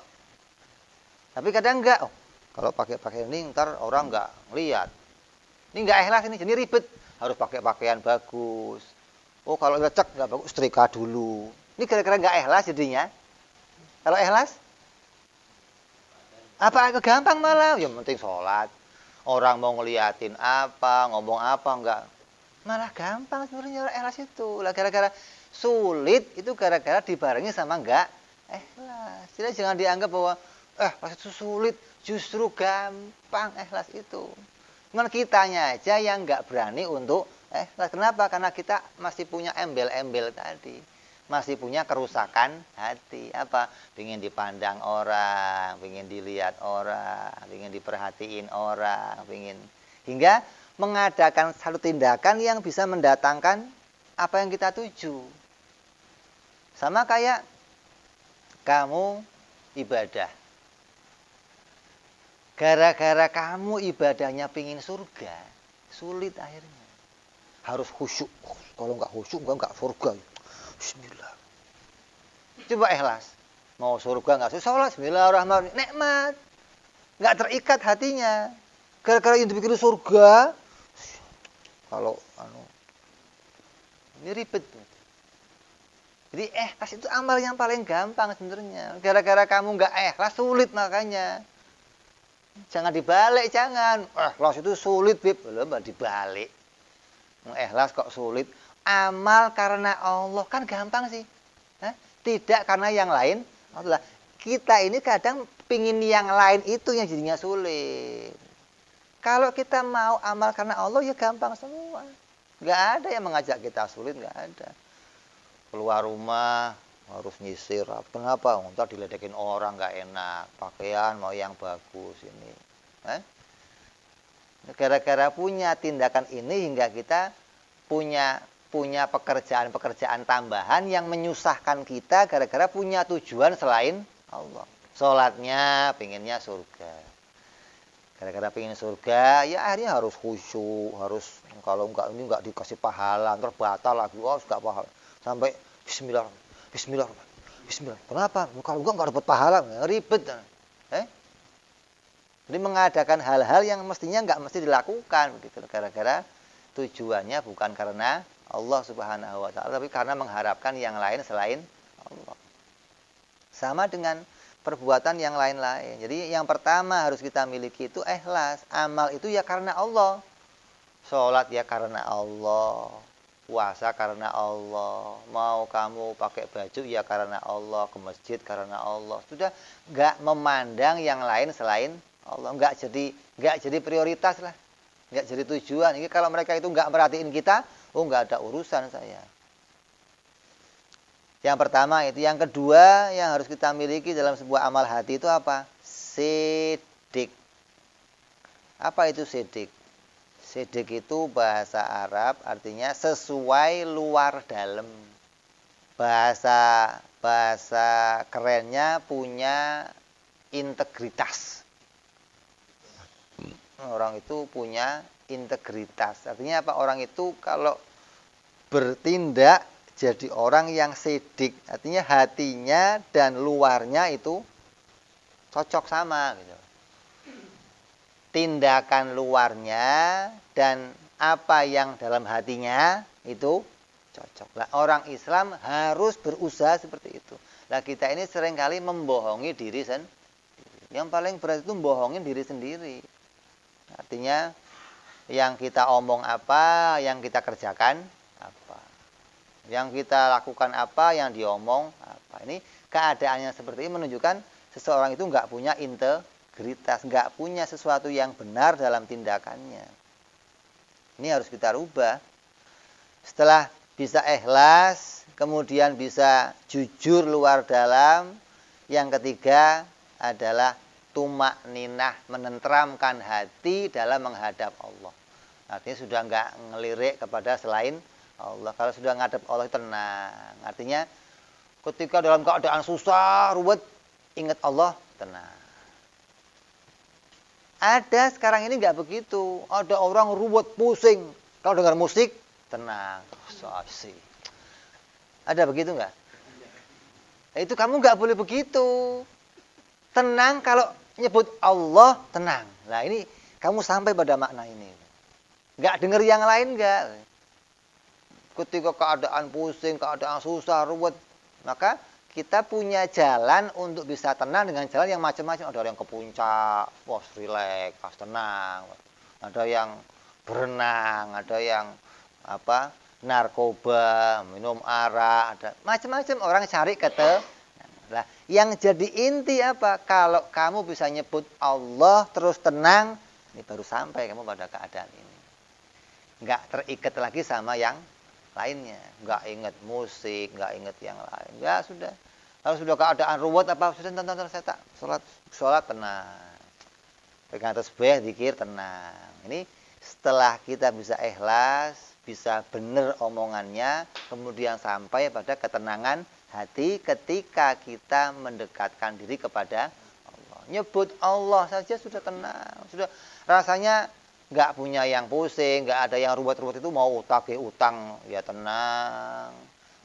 Tapi kadang enggak. Kalau pakai pakaian ini ntar orang enggak lihat. Ini enggak ikhlas ini, jadi ribet. Harus pakai pakaian bagus. Kalau lecek enggak bagus, setrika dulu. Ini kira-kira enggak ikhlas jadinya. Kalau ikhlas apa gampang malah. Yang penting sholat. Orang mau ngeliatin apa, ngomong apa enggak. Malah gampang sebenarnya orang ikhlas itu. Lah gara-gara sulit itu gara-gara dibarengi sama enggak ikhlas. Jadi jangan dianggap bahwa ikhlas itu sulit, justru gampang ikhlas itu. Cuman kitanya aja yang nggak berani untuk ikhlas. Kenapa? Karena kita masih punya embel-embel tadi. Masih punya kerusakan hati. Apa? Pengen dipandang orang, pengen dilihat orang, pengen diperhatiin orang, hingga mengadakan satu tindakan yang bisa mendatangkan apa yang kita tuju. Sama kayak kamu ibadah. Gara-gara kamu ibadahnya pingin surga, sulit akhirnya. Harus khusyuk. Kalau nggak khusyuk, nggak surga. Bismillah. Coba ikhlas. Mau surga nggak susah, sholat. Bismillahirrahmanirrahim. Nikmat. Nggak terikat hatinya. Gara-gara yang dipikirin surga, kalau ini ribet. Jadi ikhlas itu amal yang paling gampang sebenarnya. Gara-gara kamu nggak ikhlas, sulit makanya. Jangan dibalik, jangan. Ikhlas itu sulit, Bib. Belum dibalik. Ikhlas kok sulit. Amal karena Allah kan gampang sih. Hah? Tidak karena yang lain. Allah. Kita ini kadang pingin yang lain itu yang jadinya sulit. Kalau kita mau amal karena Allah ya gampang semua. Nggak ada yang mengajak kita sulit, nggak ada. Keluar rumah harus nyisir. Kenapa? Ntar diledekin orang nggak enak. Pakaian mau yang bagus ini. Gara-gara punya tindakan ini hingga kita punya pekerjaan-pekerjaan tambahan yang menyusahkan kita gara-gara punya tujuan selain Allah. Sholatnya pinginnya surga. Gara-gara pingin surga, ya akhirnya harus khusyuk, harus kalau ini enggak dikasih pahala, ntar batal lagi, enggak pahala. Sampai bismillah. Kenapa? Kalau enggak dapat pahala, ribet. Jadi mengadakan hal-hal yang mestinya enggak mesti dilakukan begitu. Gara-gara tujuannya bukan karena Allah Subhanahu wa taala, tapi karena mengharapkan yang lain selain Allah. Sama dengan perbuatan yang lain-lain. Jadi yang pertama harus kita miliki itu ikhlas. Amal itu ya karena Allah. Sholat ya karena Allah. Puasa karena Allah. Mau kamu pakai baju ya karena Allah. Ke masjid karena Allah. Sudah nggak memandang yang lain selain Allah. Nggak jadi prioritas lah. Nggak jadi tujuan. Ini kalau mereka itu nggak merhatiin kita, nggak ada urusan saya. Yang pertama itu. Yang kedua yang harus kita miliki dalam sebuah amal hati itu apa? Sidik. Apa itu sidik? Sidik itu bahasa Arab artinya sesuai luar dalam. Bahasa kerennya punya integritas. Orang itu punya integritas. Artinya apa? Orang itu kalau bertindak jadi orang yang sidik. Artinya hatinya dan luarnya itu cocok sama gitu. Tindakan luarnya dan apa yang dalam hatinya itu cocok. Lah orang Islam harus berusaha seperti itu. Lah kita ini seringkali membohongi diri sendiri. Yang paling berat itu membohongin diri sendiri. Artinya yang kita omong apa, yang kita kerjakan apa. Yang kita lakukan apa, yang diomong apa. Ini keadaannya seperti ini menunjukkan seseorang itu nggak punya integritas, nggak punya sesuatu yang benar dalam tindakannya. Ini harus kita rubah. Setelah bisa ikhlas, kemudian bisa jujur luar dalam. Yang ketiga adalah tumak ninah, menenteramkan hati dalam menghadap Allah. Artinya sudah nggak ngelirik kepada selain Allah. Kalau sudah ngadep Allah tenang. Artinya ketika dalam keadaan susah, ruwet, ingat Allah, tenang. Ada sekarang ini nggak begitu. Ada orang ruwet, pusing. Kalau dengar musik, tenang. So asik. Ada begitu nggak? Itu kamu nggak boleh begitu. Tenang kalau nyebut Allah, tenang. Nah ini kamu sampai pada makna ini. Nggak dengar yang lain nggak. Ketika keadaan pusing, keadaan susah, ruwet, maka kita punya jalan untuk bisa tenang dengan jalan yang macam-macam. Ada yang ke puncak, wah rileks, pas tenang. Ada yang berenang, ada yang narkoba, minum arak, ada macam-macam orang cari Nah, yang jadi inti apa? Kalau kamu bisa nyebut Allah terus tenang, ini baru sampai kamu pada keadaan ini. Nggak terikat lagi sama yang lainnya. Nggak ingat musik, nggak ingat yang lain. Ya sudah. Kalau sudah keadaan ruwet apa, sudah tenang saya tak sholat tenang. Pegang tasbih, zikir tenang. Ini setelah kita bisa ikhlas, bisa benar omongannya, kemudian sampai pada ketenangan hati ketika kita mendekatkan diri kepada Allah. Nyebut Allah saja sudah tenang. Sudah rasanya nggak punya yang pusing, nggak ada yang ruwet-ruwet itu mau tagih utang, ya tenang.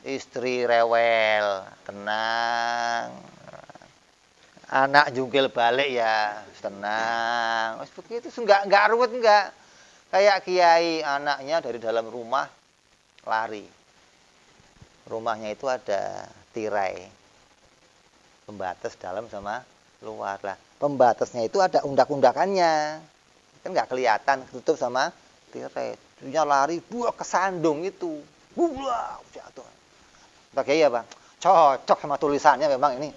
Istri rewel, tenang. Anak jungkil balik ya, tenang. Begitu, nggak ruwet, nggak. Kayak kiai, anaknya dari dalam rumah lari. Rumahnya itu ada tirai pembatas dalam sama luar lah. Pembatasnya itu ada undak-undakannya, kan nggak kelihatan, tutup sama tirai. Dia lari buah kesandung itu, buah jatuh. Pakai apa? Cocok sama tulisannya memang ini.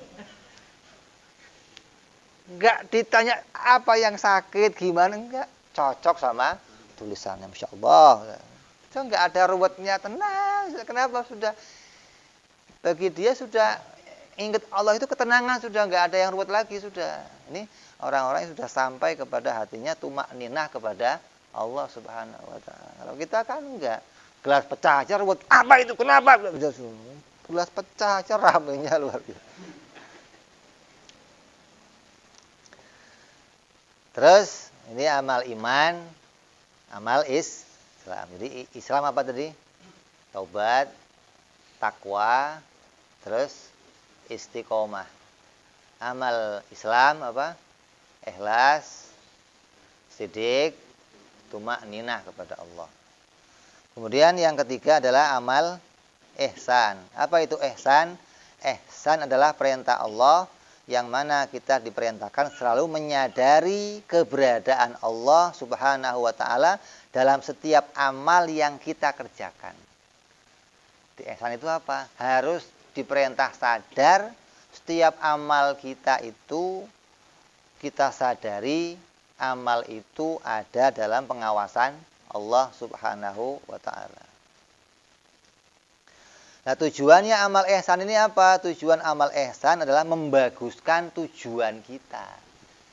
Nggak ditanya apa yang sakit gimana, enggak, cocok sama tulisannya, Masya Allah. Itu nggak ada ruwetnya, tenang. Kenapa? Sudah bagi dia sudah ingat Allah itu ketenangan, sudah nggak ada yang ruwet lagi, sudah. Ini orang-orang yang sudah sampai kepada hatinya tumakninah kepada Allah Subhanahu wa taala. Kalau kita kan enggak, gelas pecah aja ruwet, apa itu, kenapa? Gelas pecah aja ramenya luar biasa. Terus ini amal iman, amal Islam. Jadi Islam apa tadi? Taubat, takwa, terus istiqomah. Amal Islam apa? Ikhlas, sidik, tumakninah kepada Allah. Kemudian yang ketiga adalah amal ihsan. Apa itu ihsan? Ihsan adalah perintah Allah yang mana kita diperintahkan selalu menyadari keberadaan Allah Subhanahu wa taala dalam setiap amal yang kita kerjakan. Di ihsan itu apa? Harus diperintah sadar setiap amal kita itu, kita sadari amal itu ada dalam pengawasan Allah Subhanahu wa taala. Nah, tujuannya amal ihsan ini apa? Tujuan amal ihsan adalah membaguskan tujuan kita.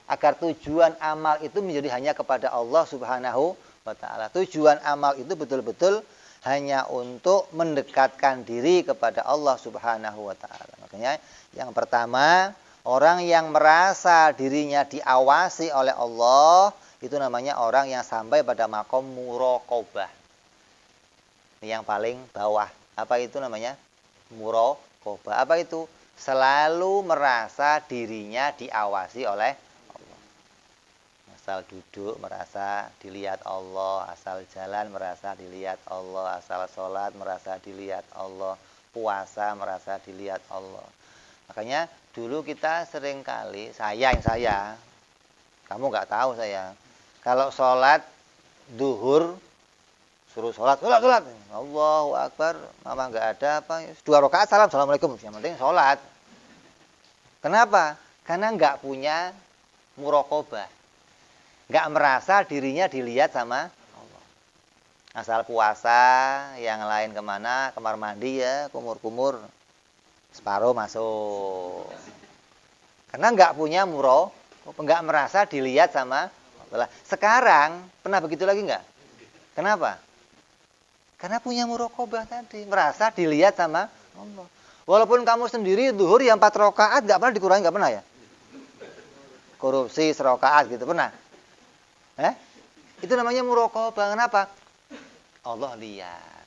Agar tujuan amal itu menjadi hanya kepada Allah Subhanahu wa taala. Tujuan amal itu betul-betul hanya untuk mendekatkan diri kepada Allah Subhanahu wa taala. Makanya yang pertama, orang yang merasa dirinya diawasi oleh Allah, itu namanya orang yang sampai pada makom muraqabah. Ini yang paling bawah. Apa itu namanya? Muraqabah. Apa itu? Selalu merasa dirinya diawasi oleh Allah. Asal duduk merasa dilihat Allah, asal jalan merasa dilihat Allah, asal sholat merasa dilihat Allah, puasa merasa dilihat Allah. Makanya dulu kita seringkali, saya, kamu nggak tahu saya, kalau sholat duhur, suruh sholat, Allahu Akbar, mama nggak ada apa, 2 rakaat salam, assalamualaikum, yang penting sholat. Kenapa? Karena nggak punya muraqabah, nggak merasa dirinya dilihat sama Allah. Asal puasa, yang lain kemana, kamar mandi ya, kumur-kumur, separuh masuk. Karena nggak punya muraqabah, nggak merasa dilihat sama Allah. Sekarang pernah begitu lagi nggak? Kenapa? Karena punya muraqabah tadi, merasa dilihat sama Allah. Walaupun kamu sendiri zuhur yang 4 rakaat enggak pernah dikurangi, enggak pernah ya? Korupsi 1 rakaat gitu pernah? Itu namanya muraqabah. Kenapa? Allah lihat.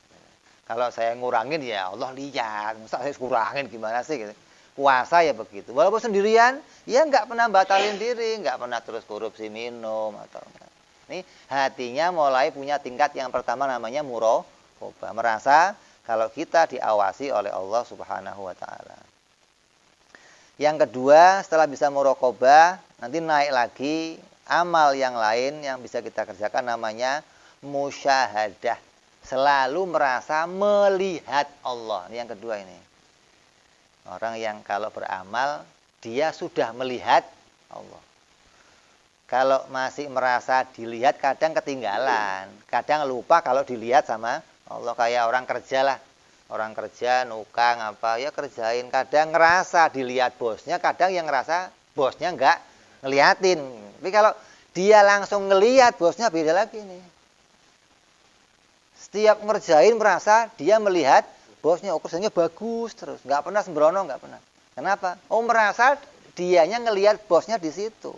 Kalau saya ngurangin ya Allah lihat. Masa saya kurangin gimana sih gitu. Puasa ya begitu. Walaupun sendirian, ya enggak pernah batalin diri, enggak pernah terus korupsi minum atau enggak. Ini hatinya mulai punya tingkat yang pertama namanya muraqabah. Merasa kalau kita diawasi oleh Allah Subhanahu wa taala. Yang kedua, setelah bisa muraqabah, nanti naik lagi amal yang lain yang bisa kita kerjakan namanya musyahadah. Selalu merasa melihat Allah. Ini yang kedua ini. Orang yang kalau beramal dia sudah melihat Allah. Kalau masih merasa dilihat kadang ketinggalan, kadang lupa kalau dilihat sama Allah. Kayak orang kerja lah, orang kerja nukang apa ya kerjain, kadang ngerasa dilihat bosnya, kadang yang ngerasa bosnya enggak ngeliatin. Tapi kalau dia langsung ngelihat bosnya beda lagi nih. Setiap ngerjain merasa dia melihat bosnya, oh kerjanya bagus terus, nggak pernah sembrono, nggak pernah. Kenapa? Oh merasa dianya ngelihat bosnya di situ.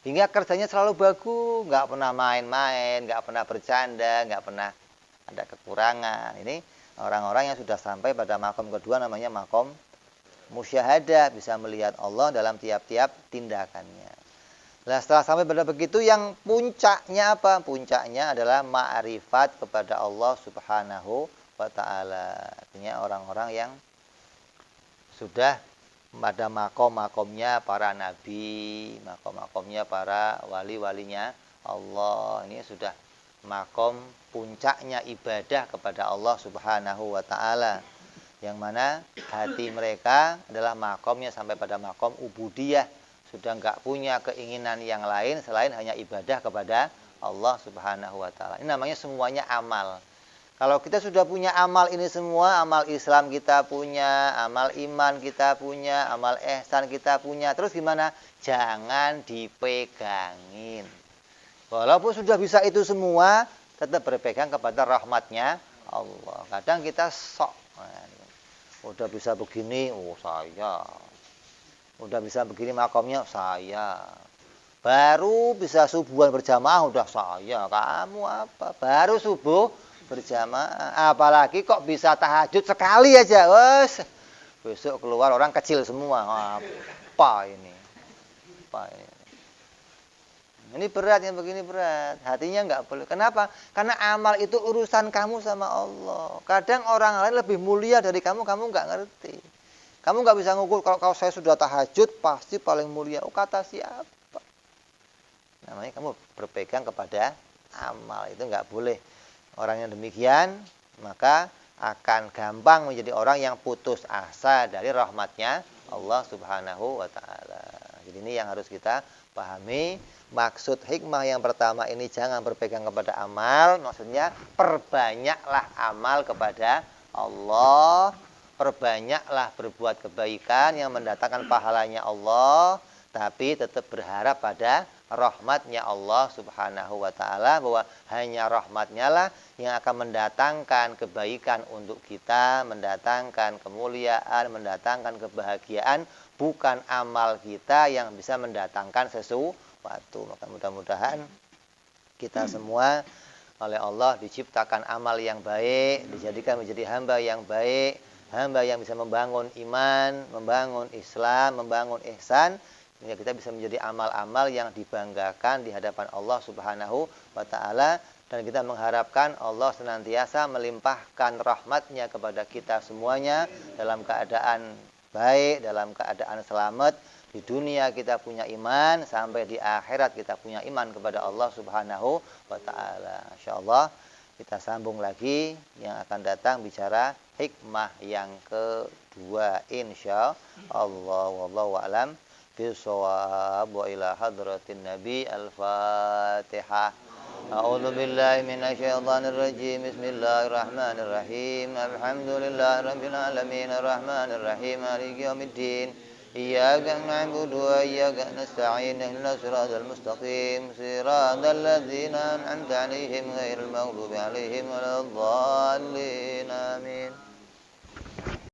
Hingga kerjanya selalu bagus, nggak pernah main-main, nggak pernah bercanda, nggak pernah ada kekurangan. Ini orang-orang yang sudah sampai pada makom kedua, namanya makom musyahadah, bisa melihat Allah dalam tiap-tiap tindakannya. Nah, setelah sampai pada begitu, yang puncaknya apa? Puncaknya adalah ma'rifat kepada Allah Subhanahu wa ta'ala. Artinya orang-orang yang sudah pada makom-makomnya para nabi, makom-makomnya para wali-walinya Allah. Ini sudah makom puncaknya ibadah kepada Allah Subhanahu wa ta'ala. Yang mana hati mereka adalah makomnya sampai pada makom ubudiyah. Sudah nggak punya keinginan yang lain selain hanya ibadah kepada Allah Subhanahu wa ta'ala. Ini namanya semuanya amal. Kalau kita sudah punya amal ini semua, amal Islam kita punya, amal iman kita punya, amal ihsan kita punya, terus gimana? Jangan dipegangin. Walaupun sudah bisa itu semua, tetap berpegang kepada rahmatnya Allah. Kadang kita sok, udah bisa begini, oh saya. Udah bisa begini makomnya, saya. Baru bisa subuhan berjamaah, udah saya. Kamu apa? Baru subuh berjamaah. Apalagi kok bisa tahajud sekali aja. Wes, besok keluar orang kecil semua. Apa ini? Apa ini? Ini berat, yang begini berat. Hatinya nggak boleh. Kenapa? Karena amal itu urusan kamu sama Allah. Kadang orang lain lebih mulia dari kamu nggak ngerti. Kamu nggak bisa ngukur, kalau saya sudah tahajud, pasti paling mulia. Oh, kata siapa? Namanya kamu berpegang kepada amal. Itu nggak boleh. Orang yang demikian, maka akan gampang menjadi orang yang putus asa dari rahmatnya Allah Subhanahu wa ta'ala. Jadi ini yang harus kita pahami. Maksud hikmah yang pertama ini, jangan berpegang kepada amal. Maksudnya, perbanyaklah amal kepada Allah. Perbanyaklah berbuat kebaikan yang mendatangkan pahalanya Allah, tapi tetap berharap pada rahmatnya Allah Subhanahu wa ta'ala, bahwa hanya rahmatnya lah yang akan mendatangkan kebaikan untuk kita, mendatangkan kemuliaan, mendatangkan kebahagiaan, bukan amal kita yang bisa mendatangkan sesuatu. Maka mudah-mudahan kita semua oleh Allah diciptakan amal yang baik, dijadikan menjadi hamba yang baik, hamba yang bisa membangun iman, membangun Islam, membangun ihsan, sehingga kita bisa menjadi amal-amal yang dibanggakan di hadapan Allah Subhanahu wa ta'ala. Dan kita mengharapkan Allah senantiasa melimpahkan rahmatnya kepada kita semuanya dalam keadaan baik, dalam keadaan selamat. Di dunia kita punya iman, sampai di akhirat kita punya iman kepada Allah Subhanahu wa ta'ala. InsyaAllah kita sambung lagi yang akan datang bicara hikmah yang kedua, insyaallah. Wallahu a'lam bishawab. Wa ila hadratin nabi. Al-Fatihah. A'udzu billahi minasyaitonir rajim. Bismillahirrahmanirrahim. Alhamdulillahirabbil alamin arrahmanir rahim maliki yaumiddin. Iyyaka na'budu wa iyyaka nasta'in ihdinas siratal mustaqim siratal ladzina an'amta 'alaihim ghairil maghdubi 'alaihim waladdallin. Amin.